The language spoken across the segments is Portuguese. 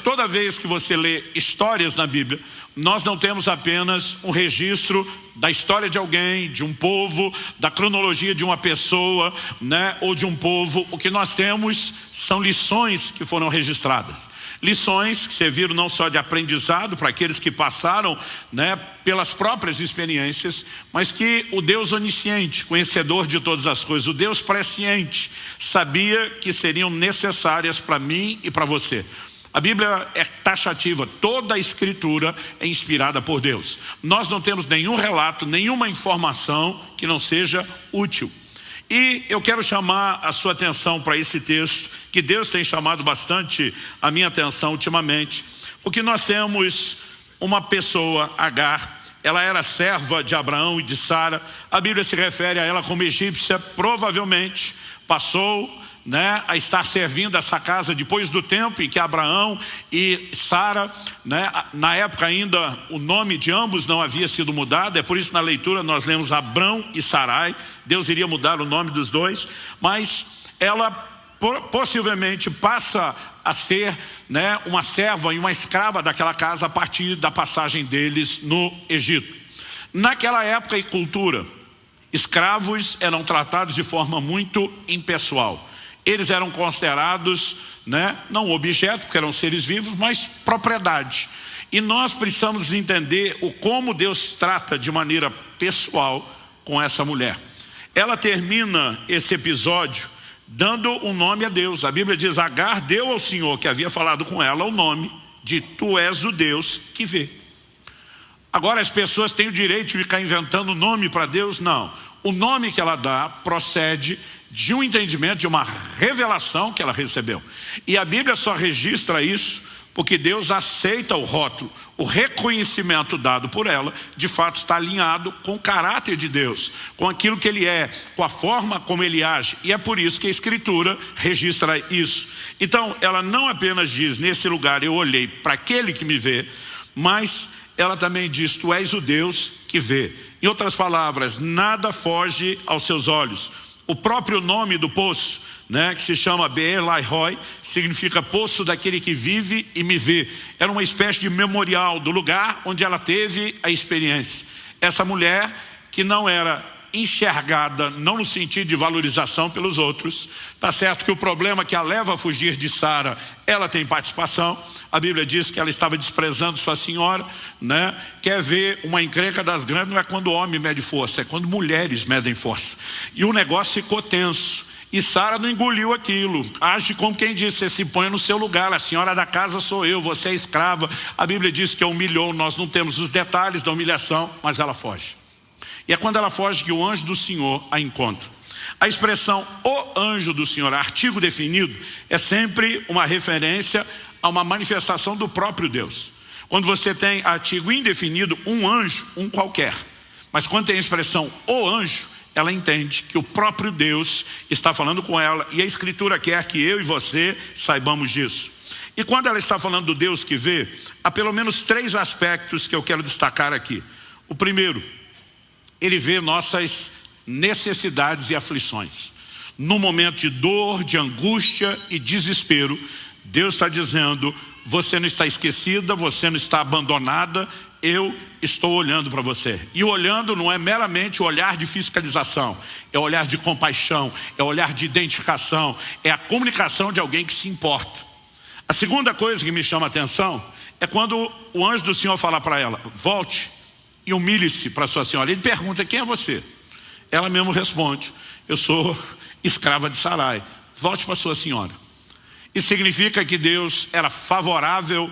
toda vez que você lê histórias na Bíblia, nós não temos apenas um registro da história de alguém, de um povo, da cronologia de uma pessoa, né, ou de um povo. O que nós temos são lições que foram registradas. Lições que serviram não só de aprendizado para aqueles que passaram, né, pelas próprias experiências, mas que o Deus onisciente, conhecedor de todas as coisas, o Deus presciente, sabia que seriam necessárias para mim e para você. A Bíblia é taxativa, toda a Escritura é inspirada por Deus. Nós não temos nenhum relato, nenhuma informação que não seja útil. E eu quero chamar a sua atenção para esse texto, que Deus tem chamado bastante a minha atenção ultimamente, porque nós temos uma pessoa, Agar, ela era serva de Abraão e de Sara. A Bíblia se refere a ela como egípcia, provavelmente passou, né, a estar servindo essa casa depois do tempo em que Abraão e Sara, né, na época ainda o nome de ambos não havia sido mudado, é por isso na leitura nós lemos Abrão e Sarai. Deus iria mudar o nome dos dois, mas ela possivelmente passa a ser, né, uma serva e uma escrava daquela casa a partir da passagem deles no Egito. Naquela época e cultura, escravos eram tratados de forma muito impessoal. Eles eram considerados, né, não objeto, porque eram seres vivos, mas propriedade. E nós precisamos entender como Deus trata de maneira pessoal com essa mulher. Ela termina esse episódio dando um nome a Deus. A Bíblia diz: Agar deu ao Senhor, que havia falado com ela, o nome de Tu és o Deus que vê. Agora as pessoas têm o direito de ficar inventando nome para Deus? Não. O nome que ela dá procede de um entendimento, de uma revelação que ela recebeu. E a Bíblia só registra isso porque Deus aceita o rótulo. O reconhecimento dado por ela, de fato, está alinhado com o caráter de Deus, com aquilo que Ele é, com a forma como Ele age. E é por isso que a Escritura registra isso. Então, ela não apenas diz: nesse lugar eu olhei para aquele que me vê, mas ela também diz: Tu és o Deus que vê. Em outras palavras, nada foge aos seus olhos. O próprio nome do poço, né, que se chama Beer Lahai, significa poço daquele que vive e me vê. Era uma espécie de memorial do lugar onde ela teve a experiência. Essa mulher que não era enxergada, não no sentido de valorização pelos outros. Tá certo que o problema que a leva a fugir de Sara, ela tem participação. A Bíblia diz que ela estava desprezando sua senhora, né? Quer ver uma encrenca das grandes, não é quando o homem mede força, é quando mulheres medem força. E o negócio ficou tenso. E Sara não engoliu aquilo. Age como quem disse: você se põe no seu lugar, a senhora da casa sou eu, você é escrava. A Bíblia diz que a humilhou. Nós não temos os detalhes da humilhação, mas ela foge. E é quando ela foge que o anjo do Senhor a encontra. A expressão o anjo do Senhor, artigo definido, é sempre uma referência a uma manifestação do próprio Deus. Quando você tem artigo indefinido, um anjo, um qualquer. Mas quando tem a expressão o anjo, ela entende que o próprio Deus está falando com ela, e a Escritura quer que eu e você saibamos disso. E quando ela está falando do Deus que vê, há pelo menos 3 aspectos que eu quero destacar aqui. O primeiro: Ele vê nossas necessidades e aflições. No momento de dor, de angústia e desespero, Deus está dizendo: você não está esquecida, você não está abandonada, eu estou olhando para você. E olhando não é meramente o olhar de fiscalização, é o olhar de compaixão, é o olhar de identificação, é a comunicação de alguém que se importa. A segunda coisa que me chama a atenção é quando o anjo do Senhor fala para ela: volte e humilhe-se para sua senhora. Ele pergunta: quem é você? Ela mesmo responde: eu sou escrava de Sarai. Volte para sua senhora. Isso significa que Deus era favorável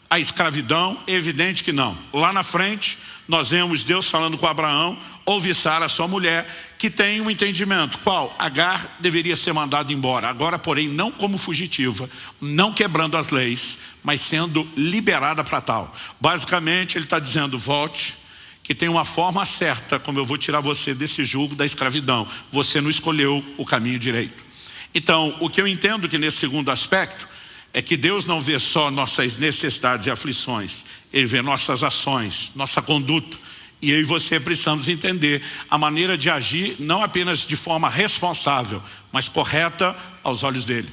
à escravidão? É evidente que não. Lá na frente nós vemos Deus falando com Abraão: ouve Sara, sua mulher, que tem um entendimento. Qual? Agar deveria ser mandada embora. Agora, porém, não como fugitiva, não quebrando as leis, mas sendo liberada para tal. Basicamente ele está dizendo: volte, que tem uma forma certa como eu vou tirar você desse jugo da escravidão. Você não escolheu o caminho direito. Então, o que eu entendo que nesse segundo aspecto é que Deus não vê só nossas necessidades e aflições, Ele vê nossas ações, nossa conduta. E eu e você precisamos entender a maneira de agir, não apenas de forma responsável, mas correta aos olhos dele.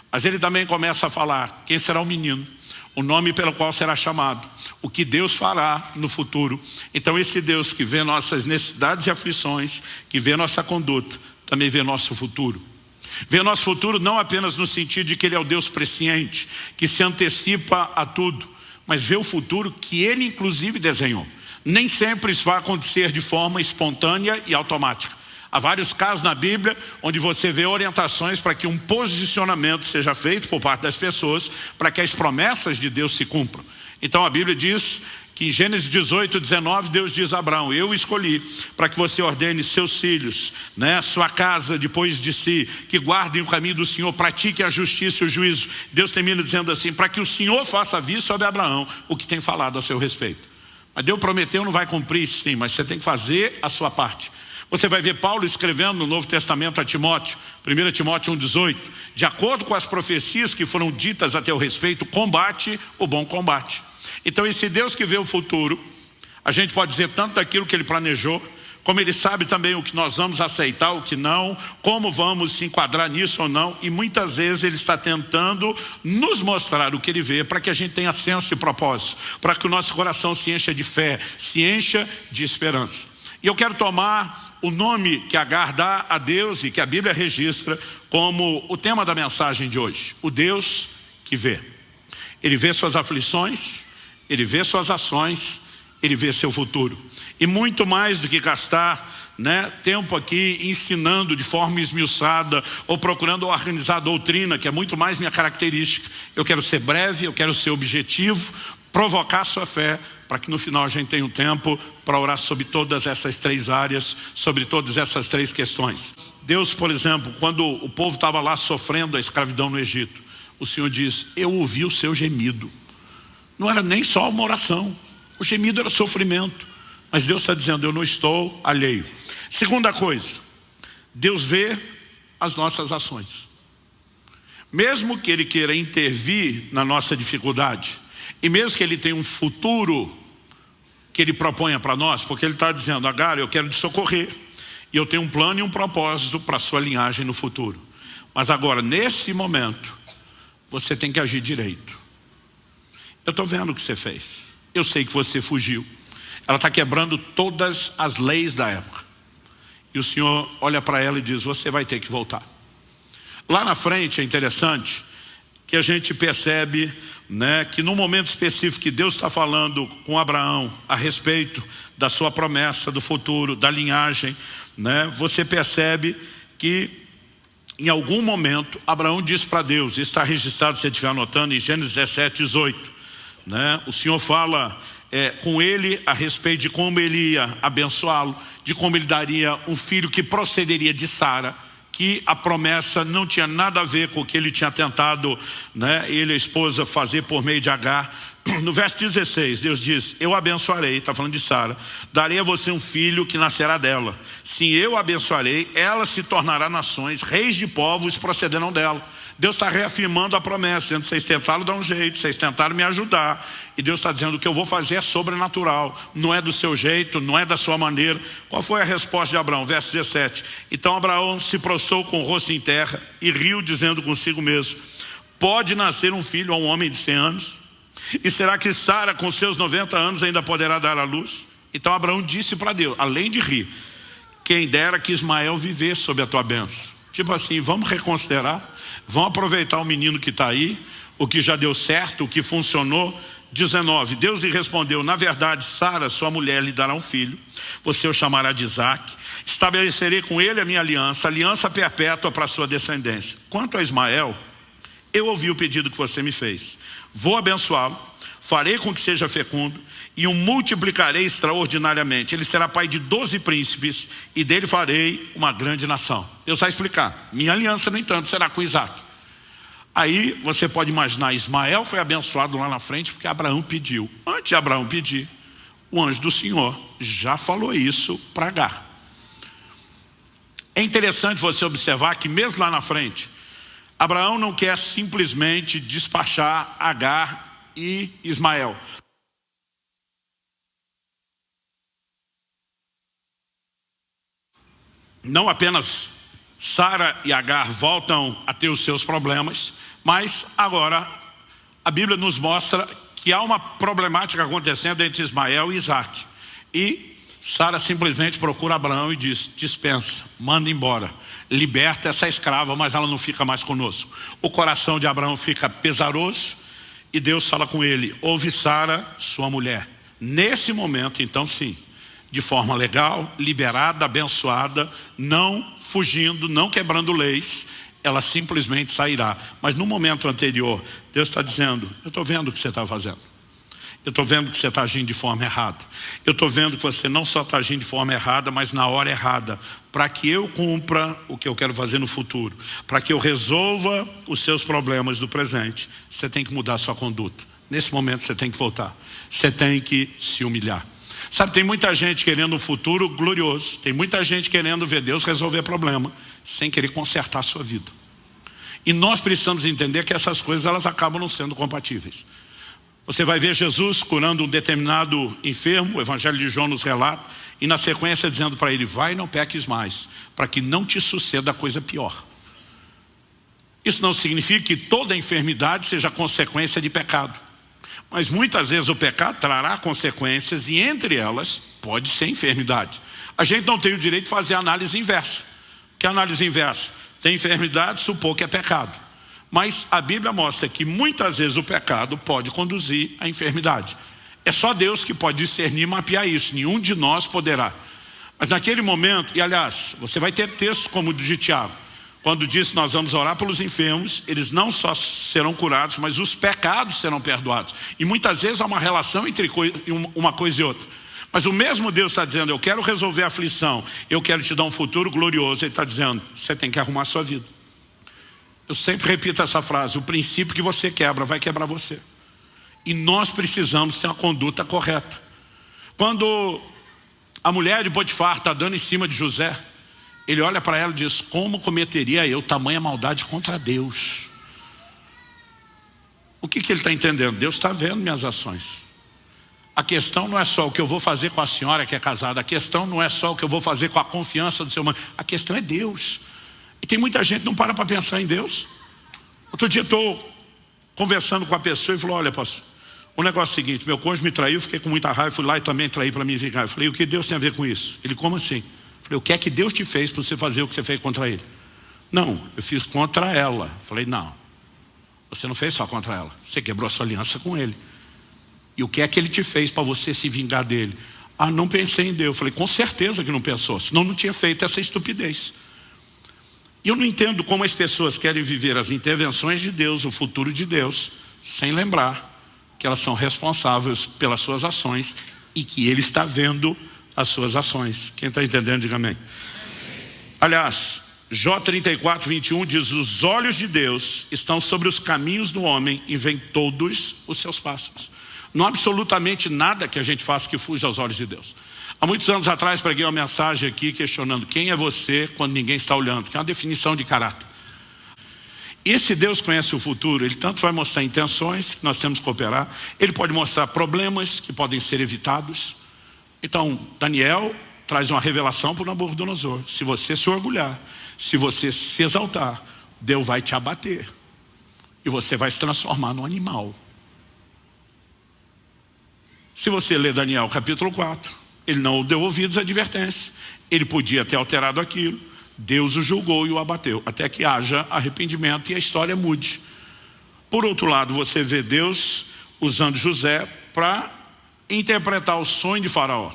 Mas ele também começa a falar: quem será o menino? o nome pelo qual será chamado, o que Deus fará no futuro. Então esse Deus que vê nossas necessidades e aflições, que vê nossa conduta, também vê nosso futuro. Vê nosso futuro não apenas no sentido de que Ele é o Deus presciente, que se antecipa a tudo, mas vê o futuro que Ele inclusive desenhou. Nem sempre isso vai acontecer de forma espontânea e automática. Há vários casos na Bíblia onde você vê orientações para que um posicionamento seja feito por parte das pessoas para que as promessas de Deus se cumpram. Então a Bíblia diz que em Gênesis 18, 19, Deus diz a Abraão: eu escolhi para que você ordene seus filhos, sua casa depois de si, que guardem o caminho do Senhor, pratiquem a justiça e o juízo. Deus termina dizendo assim: para que o Senhor faça vir sobre Abraão o que tem falado a seu respeito. Mas Deus prometeu, não vai cumprir, sim, mas você tem que fazer a sua parte. Você vai ver Paulo escrevendo no Novo Testamento a Timóteo, 1 Timóteo 1,18, de acordo com as profecias que foram ditas a teu respeito, combate o bom combate. Então esse Deus que vê o futuro, a gente pode dizer tanto daquilo que Ele planejou, como Ele sabe também o que nós vamos aceitar, o que não, como vamos se enquadrar nisso ou não, e muitas vezes Ele está tentando nos mostrar o que Ele vê, para que a gente tenha senso de propósito, para que o nosso coração se encha de fé, se encha de esperança. E eu quero tomar o nome que Agar dá a Deus e que a Bíblia registra como o tema da mensagem de hoje: o Deus que vê. Ele vê suas aflições, Ele vê suas ações, Ele vê seu futuro. E muito mais do que gastar tempo aqui ensinando de forma esmiuçada ou procurando organizar a doutrina, que é muito mais minha característica, eu quero ser breve, eu quero ser objetivo, provocar sua fé, para que no final a gente tenha um tempo para orar sobre todas essas três áreas, sobre todas essas três questões. Deus, por exemplo, quando o povo estava lá sofrendo a escravidão no Egito, o Senhor diz: eu ouvi o seu gemido. Não era nem só uma oração, o gemido era sofrimento, mas Deus está dizendo: eu não estou alheio. Segunda coisa, Deus vê as nossas ações. Mesmo que Ele queira intervir na nossa dificuldade, e mesmo que Ele tenha um futuro que Ele proponha para nós, porque Ele está dizendo: Agar, eu quero te socorrer, e eu tenho um plano e um propósito para a sua linhagem no futuro. Mas agora, nesse momento, você tem que agir direito. Eu estou vendo o que você fez, eu sei que você fugiu. Ela está quebrando todas as leis da época. E o Senhor olha para ela e diz: você vai ter que voltar. Lá na frente é interessante que a gente percebe que no momento específico que Deus está falando com Abraão a respeito da sua promessa, do futuro, da linhagem, você percebe que em algum momento Abraão diz para Deus, está registrado, se você estiver anotando, em Gênesis 17, 18, o Senhor fala com ele a respeito de como ele ia abençoá-lo, de como ele daria um filho que procederia de Sara, que a promessa não tinha nada a ver com o que ele tinha tentado, ele e a esposa fazer por meio de Agar. No verso 16, Deus diz: eu abençoarei, está falando de Sara, darei a você um filho que nascerá dela. Sim, eu abençoarei, ela se tornará nações, reis de povos procederão dela. Deus está reafirmando a promessa, dizendo: vocês tentaram dar um jeito, vocês tentaram me ajudar, e Deus está dizendo: o que eu vou fazer é sobrenatural, não é do seu jeito, não é da sua maneira. Qual foi a resposta de Abraão? Verso 17, então Abraão se prostrou com o rosto em terra e riu, dizendo consigo mesmo: pode nascer um filho a um homem de 100 anos? E será que Sara com seus 90 anos ainda poderá dar à luz? Então Abraão disse para Deus, além de rir: quem dera que Ismael vivesse sob a tua bênção. Tipo assim, vamos reconsiderar, vamos aproveitar o menino que está aí, o que já deu certo, o que funcionou. 19, Deus lhe respondeu: na verdade Sara, sua mulher, lhe dará um filho, você o chamará de Isaque, estabelecerei com ele a minha aliança perpétua para a sua descendência. Quanto a Ismael, eu ouvi o pedido que você me fez, vou abençoá-lo, farei com que seja fecundo e o multiplicarei extraordinariamente. Ele será pai de 12 príncipes e dele farei uma grande nação. Deus vai explicar: minha aliança, no entanto, será com Isaque. Aí você pode imaginar, Ismael foi abençoado lá na frente porque Abraão pediu. Antes de Abraão pedir, o anjo do Senhor já falou isso para Agar. É interessante você observar que mesmo lá na frente, Abraão não quer simplesmente despachar Agar e Ismael. Não apenas Sara e Agar voltam a ter os seus problemas, mas agora a Bíblia nos mostra que há uma problemática acontecendo entre Ismael e Isaac. E Sara simplesmente procura Abraão e diz: dispensa, manda embora, liberta essa escrava, mas ela não fica mais conosco. O coração de Abraão fica pesaroso e Deus fala com ele: ouve Sara, sua mulher. Nesse momento, então sim, de forma legal, liberada, abençoada, não fugindo, não quebrando leis, ela simplesmente sairá. Mas no momento anterior, Deus está dizendo: eu estou vendo o que você está fazendo. Eu estou vendo que você está agindo de forma errada. Eu estou vendo que você não só está agindo de forma errada, mas na hora errada. Para que eu cumpra o que eu quero fazer no futuro, para que eu resolva os seus problemas do presente, você tem que mudar a sua conduta. Nesse momento você tem que voltar. Você tem que se humilhar. Sabe, tem muita gente querendo um futuro glorioso. Tem muita gente querendo ver Deus resolver problema, sem querer consertar a sua vida. E nós precisamos entender que essas coisas, elas acabam não sendo compatíveis. Você vai ver Jesus curando um determinado enfermo, o Evangelho de João nos relata, e na sequência dizendo para ele: vai e não peques mais, para que não te suceda coisa pior. Isso não significa que toda enfermidade seja consequência de pecado. Mas muitas vezes o pecado trará consequências e entre elas pode ser enfermidade. A gente não tem o direito de fazer a análise inversa. Que a análise inversa? Tem enfermidade, supor que é pecado. Mas a Bíblia mostra que muitas vezes o pecado pode conduzir à enfermidade. É só Deus que pode discernir e mapear isso. Nenhum de nós poderá. Mas naquele momento, e aliás, você vai ter textos como o de Tiago. Quando diz que nós vamos orar pelos enfermos, eles não só serão curados, mas os pecados serão perdoados. E muitas vezes há uma relação entre uma coisa e outra. Mas o mesmo Deus está dizendo: eu quero resolver a aflição, eu quero te dar um futuro glorioso. Ele está dizendo: você tem que arrumar a sua vida. Eu sempre repito essa frase: o princípio que você quebra vai quebrar você. E nós precisamos ter uma conduta correta. Quando a mulher de Potifar está dando em cima de José, ele olha para ela e diz: como cometeria eu tamanha maldade contra Deus? O que ele está entendendo? Deus está vendo minhas ações. A questão não é só o que eu vou fazer com a senhora que é casada. A questão não é só o que eu vou fazer com a confiança do seu marido. A questão é Deus. E tem muita gente que não para pensar em Deus. Outro dia estou conversando com a pessoa e falou: olha, pastor, o negócio é o seguinte, meu cônjuge me traiu, fiquei com muita raiva, fui lá e também traí para me vingar. Eu falei: o que Deus tem a ver com isso? Ele: como assim? Eu falei: o que é que Deus te fez para você fazer o que você fez contra ele? Não, eu fiz contra ela. Eu falei: não, você não fez só contra ela, você quebrou a sua aliança com ele. E o que é que ele te fez para você se vingar dele? Ah, não pensei em Deus. Eu falei: com certeza que não pensou, senão não tinha feito essa estupidez. E eu não entendo como as pessoas querem viver as intervenções de Deus, o futuro de Deus, sem lembrar que elas são responsáveis pelas suas ações e que Ele está vendo as suas ações. Quem está entendendo, diga amém. Aliás, Jó 34, 21 diz: os olhos de Deus estão sobre os caminhos do homem e veem todos os seus passos. Não há absolutamente nada que a gente faça que fuja aos olhos de Deus. Há muitos anos atrás preguei uma mensagem aqui questionando: quem é você quando ninguém está olhando? Que é uma definição de caráter. E esse Deus conhece o futuro. Ele tanto vai mostrar intenções que nós temos que cooperar, ele pode mostrar problemas que podem ser evitados. Então Daniel traz uma revelação para o Nabucodonosor: se você se orgulhar, se você se exaltar, Deus vai te abater e você vai se transformar num animal. Se você ler Daniel capítulo 4, ele não deu ouvidos à advertência. Ele podia ter alterado aquilo. Deus o julgou e o abateu, até que haja arrependimento e a história mude. Por outro lado, você vê Deus usando José para interpretar o sonho de Faraó.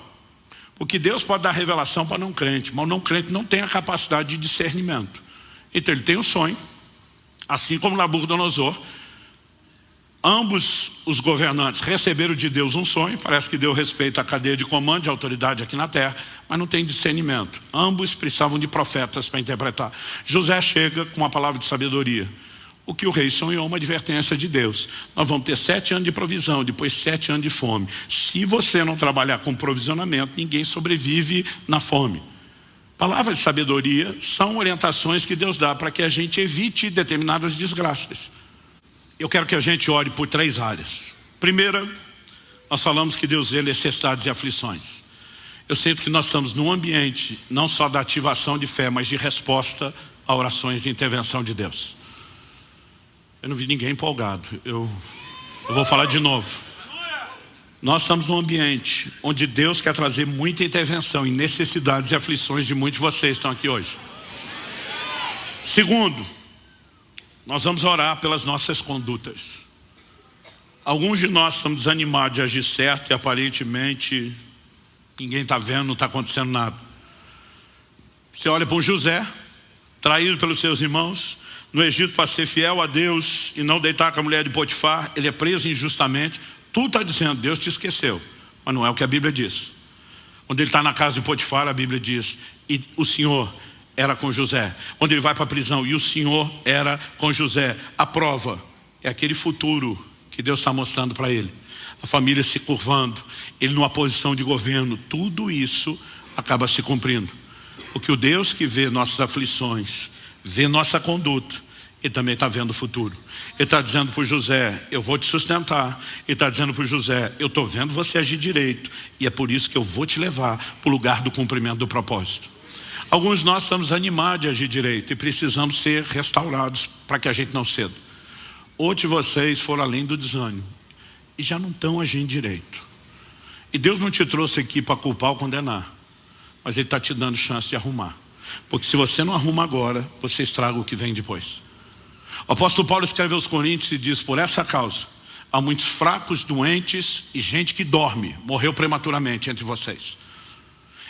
Porque Deus pode dar revelação para não crente, mas o não crente não tem a capacidade de discernimento. Então ele tem um sonho, assim como Nabucodonosor. Ambos os governantes receberam de Deus um sonho. Parece que Deus respeita a cadeia de comando, de autoridade aqui na terra, mas não tem discernimento. Ambos precisavam de profetas para interpretar. José chega com uma palavra de sabedoria. O que o rei sonhou, uma advertência de Deus: nós vamos ter 7 anos de provisão, depois 7 anos de fome. Se você não trabalhar com provisionamento, ninguém sobrevive na fome. Palavras de sabedoria são orientações que Deus dá para que a gente evite determinadas desgraças. Eu quero que a gente ore por 3 áreas. Primeira, nós falamos que Deus vê necessidades e aflições. Eu sinto que nós estamos num ambiente não só da ativação de fé, mas de resposta a orações de intervenção de Deus. Eu não vi ninguém empolgado. Eu vou falar de novo. Nós estamos num ambiente onde Deus quer trazer muita intervenção em necessidades e aflições de muitos de vocês que estão aqui hoje. Segundo, nós vamos orar pelas nossas condutas. Alguns de nós estamos desanimados de agir certo e aparentemente ninguém está vendo, não está acontecendo nada. Você olha para um José, traído pelos seus irmãos, no Egito para ser fiel a Deus e não deitar com a mulher de Potifar, ele é preso injustamente. Tudo está dizendo, Deus te esqueceu, mas não é o que a Bíblia diz. Quando ele está na casa de Potifar, a Bíblia diz, e o Senhor era com José. Quando ele vai para a prisão, e o Senhor era com José. A prova é aquele futuro que Deus está mostrando para ele. A família se curvando, ele numa posição de governo, tudo isso acaba se cumprindo. Porque o Deus que vê nossas aflições, vê nossa conduta, ele também está vendo o futuro. Ele está dizendo para o José, eu vou te sustentar. Ele está dizendo para o José, eu estou vendo você agir direito, e é por isso que eu vou te levar para o lugar do cumprimento do propósito. Alguns de nós estamos animados de agir direito e precisamos ser restaurados para que a gente não ceda. Outros de vocês foram além do desânimo e já não estão agindo direito. E Deus não te trouxe aqui para culpar ou condenar, mas Ele está te dando chance de arrumar. Porque se você não arruma agora, você estraga o que vem depois. O apóstolo Paulo escreve aos Coríntios e diz, por essa causa, há muitos fracos, doentes e gente que dorme, morreu prematuramente entre vocês.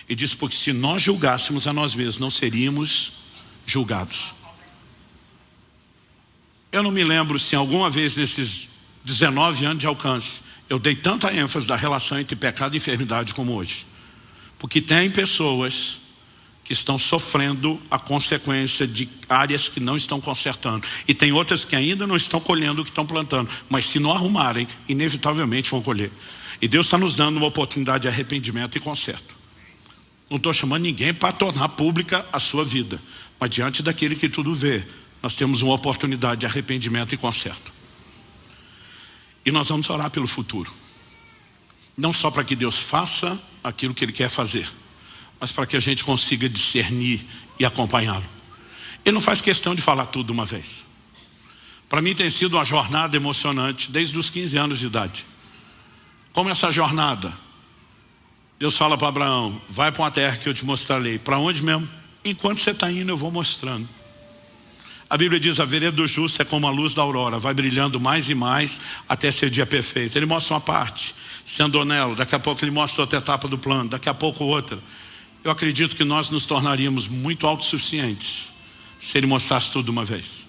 E diz, porque se nós julgássemos a nós mesmos, não seríamos julgados. Eu não me lembro se alguma vez nesses 19 anos de alcance, eu dei tanta ênfase da relação entre pecado e enfermidade como hoje. Porque tem pessoas que estão sofrendo a consequência de áreas que não estão consertando. E tem outras que ainda não estão colhendo o que estão plantando. Mas se não arrumarem, inevitavelmente vão colher. E Deus está nos dando uma oportunidade de arrependimento e conserto. Não estou chamando ninguém para tornar pública a sua vida. Mas diante daquele que tudo vê, nós temos uma oportunidade de arrependimento e conserto. E nós vamos orar pelo futuro. Não só para que Deus faça aquilo que Ele quer fazer, mas para que a gente consiga discernir e acompanhá-lo. Ele não faz questão de falar tudo de uma vez. Para mim tem sido uma jornada emocionante desde os 15 anos de idade. Como essa jornada? Deus fala para Abraão, vai para uma terra que eu te mostrarei. Para onde mesmo? Enquanto você está indo eu vou mostrando. A Bíblia diz, a vereda do justo é como a luz da aurora, vai brilhando mais e mais até ser dia perfeito. Ele mostra uma parte, sendo nela, daqui a pouco ele mostra outra etapa do plano, daqui a pouco outra. Eu acredito que nós nos tornaríamos muito autossuficientes se Ele mostrasse tudo de uma vez.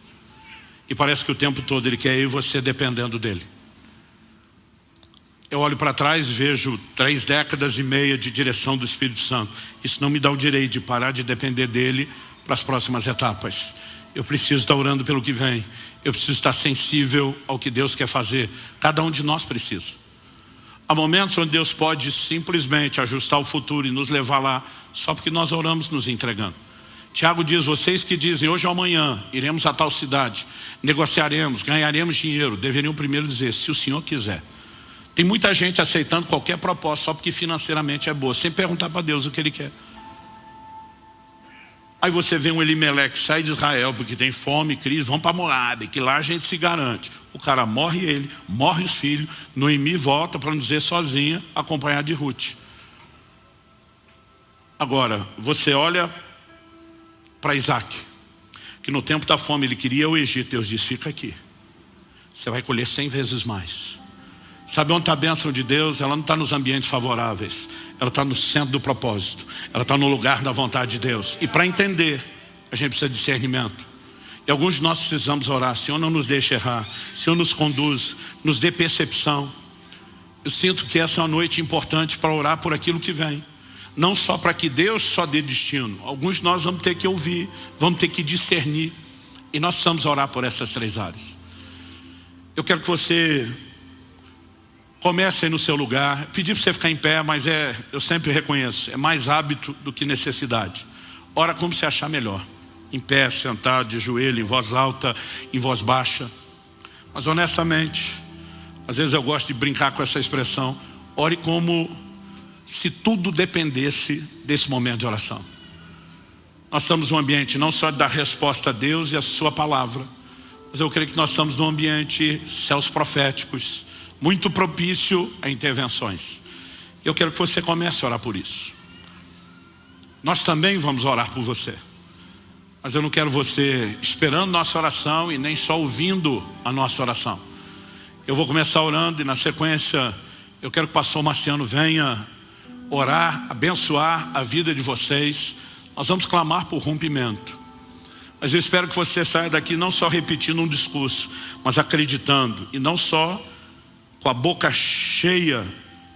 E parece que o tempo todo Ele quer eu e você dependendo dEle. Eu olho para trás e vejo 3 décadas e meia de direção do Espírito Santo. Isso não me dá o direito de parar de depender dEle para as próximas etapas. Eu preciso estar orando pelo que vem. Eu preciso estar sensível ao que Deus quer fazer. Cada um de nós precisa. Há momentos onde Deus pode simplesmente ajustar o futuro e nos levar lá, só porque nós oramos nos entregando. Tiago diz, vocês que dizem hoje ou amanhã iremos a tal cidade, negociaremos, ganharemos dinheiro, deveriam primeiro dizer, se o Senhor quiser. Tem muita gente aceitando qualquer proposta só porque financeiramente é boa, sem perguntar para Deus o que Ele quer. Aí você vê um Elimeleque sai de Israel porque tem fome, crise, vão para Moabe, que lá a gente se garante. O cara morre ele, morre os filhos, Noemi volta, para não dizer sozinha, acompanhada de Ruth. Agora, você olha para Isaac, que no tempo da fome ele queria o Egito, Deus diz, fica aqui. Você vai colher 100 vezes mais. Sabe onde está a bênção de Deus? Ela não está nos ambientes favoráveis. Ela está no centro do propósito. Ela está no lugar da vontade de Deus. E para entender, a gente precisa de discernimento. E alguns de nós precisamos orar. Senhor, não nos deixe errar. Senhor, nos conduz, nos dê percepção. Eu sinto que essa é uma noite importante para orar por aquilo que vem. Não só para que Deus só dê destino. Alguns de nós vamos ter que ouvir, vamos ter que discernir. E nós precisamos orar por essas 3 áreas. Eu quero que você comece aí no seu lugar. Pedi para você ficar em pé, mas eu sempre reconheço, é mais hábito do que necessidade. Ora como você achar melhor. Em pé, sentado, de joelho, em voz alta, em voz baixa. Mas honestamente, às vezes eu gosto de brincar com essa expressão. Ore como se tudo dependesse desse momento de oração. Nós estamos num ambiente não só de dar resposta a Deus e a sua palavra, mas eu creio que nós estamos num ambiente céus proféticos, muito propício a intervenções. Eu quero que você comece a orar por isso. Nós também vamos orar por você. Mas eu não quero você esperando nossa oração e nem só ouvindo a nossa oração. Eu vou começar orando e na sequência eu quero que o pastor Marciano venha orar, abençoar a vida de vocês. Nós vamos clamar por rompimento. Mas eu espero que você saia daqui não só repetindo um discurso, mas acreditando. E não só com a boca cheia,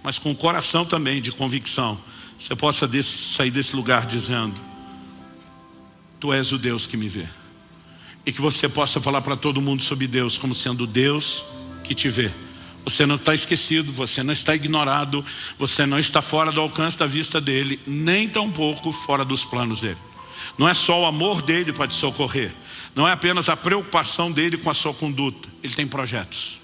mas com o coração também de convicção. Você possa sair desse lugar dizendo: Tu és o Deus que me vê. E que você possa falar para todo mundo sobre Deus como sendo Deus que te vê. Você não está esquecido, você não está ignorado, você não está fora do alcance da vista dele, nem tampouco fora dos planos dele. Não é só o amor dele para te socorrer, não é apenas a preocupação dele com a sua conduta. Ele tem projetos.